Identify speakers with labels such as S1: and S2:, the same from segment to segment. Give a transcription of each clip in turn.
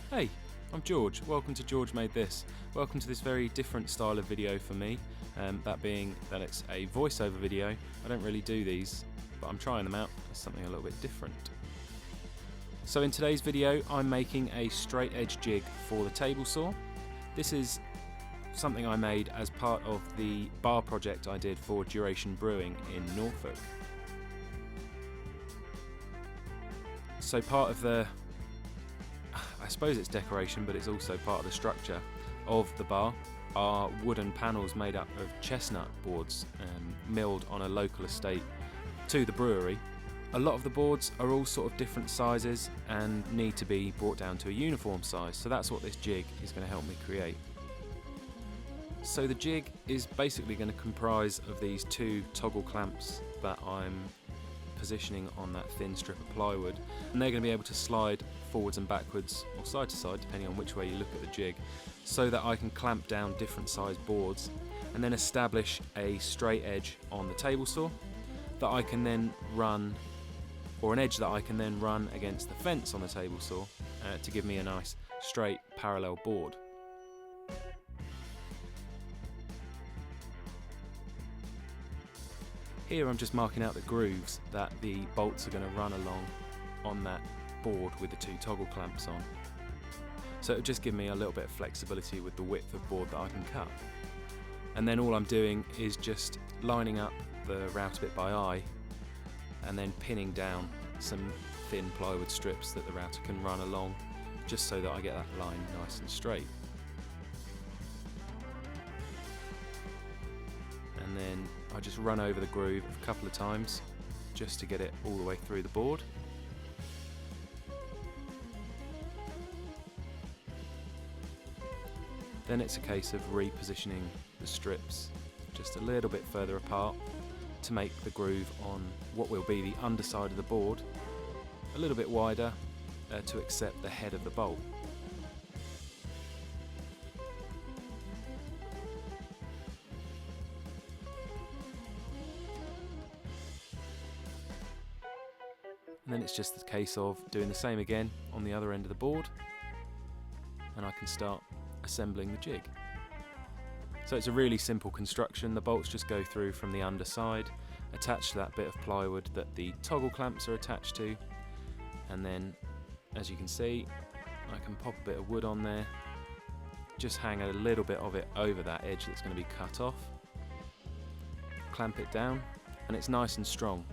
S1: Hey, I'm George. Welcome to George Made This. Welcome to this very different style of video for me, that being that it's a voiceover video. I don't really do these, but I'm trying them out as something a little bit different. So in today's video, I'm making a straight edge jig for the table saw. This is something I made as part of the bar project I did for Duration Brewing in Norfolk. So part of the, I suppose it's decoration, but it's also part of the structure of the bar, are wooden panels made up of chestnut boards milled on a local estate to the brewery. A lot of the boards are all sort of different sizes and need to be brought down to a uniform size, so that's what this jig is going to help me create. So the jig is basically going to comprise of these two toggle clamps that I'm positioning on that thin strip of plywood, and they're going to be able to slide forwards and backwards or side to side depending on which way you look at the jig, so that I can clamp down different size boards and then establish a straight edge on the table saw that I can then run, or an edge that I can then run against the fence on the table saw to give me a nice straight parallel board. Here I'm just marking out the grooves that the bolts are going to run along on that board with the two toggle clamps on. So it'll just give me a little bit of flexibility with the width of board that I can cut. And then all I'm doing is just lining up the router bit by eye and then pinning down some thin plywood strips that the router can run along, just so that I get that line nice and straight. And then I just run over the groove a couple of times just to get it all the way through the board. Then it's a case of repositioning the strips just a little bit further apart to make the groove on what will be the underside of the board a little bit wider to accept the head of the bolt. And then it's just the case of doing the same again on the other end of the board, and I can start assembling the jig. So it's a really simple construction. The bolts just go through from the underside, attached to that bit of plywood that the toggle clamps are attached to, and then, as you can see, I can pop a bit of wood on there, just hang a little bit of it over that edge that's going to be cut off, clamp it down, and it's nice and strong.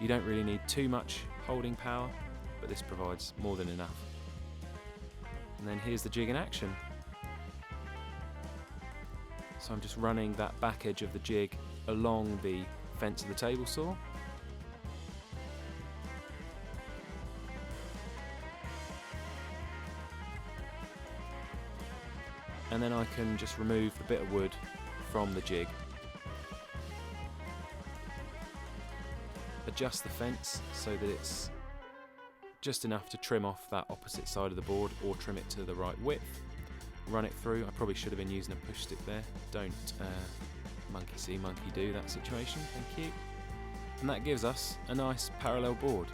S1: You don't really need too much holding power, but this provides more than enough. And then here's the jig in action. So I'm just running that back edge of the jig along the fence of the table saw. And then I can just remove the bit of wood from the jig. Adjust the fence so that it's just enough to trim off that opposite side of the board, or trim it to the right width. Run it through. I probably should have been using a push stick there. Don't monkey see, monkey do that situation. Thank you. And that gives us a nice parallel board.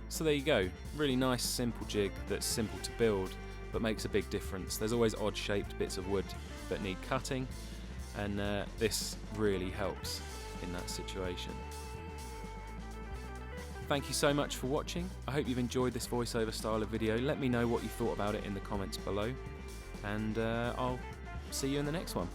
S1: So there you go. Really nice simple jig that's simple to build but makes a big difference. There's always odd shaped bits of wood that need cutting, and this really helps in that situation. Thank you so much for watching. I hope you've enjoyed this voiceover style of video. Let me know what you thought about it in the comments below, and I'll see you in the next one.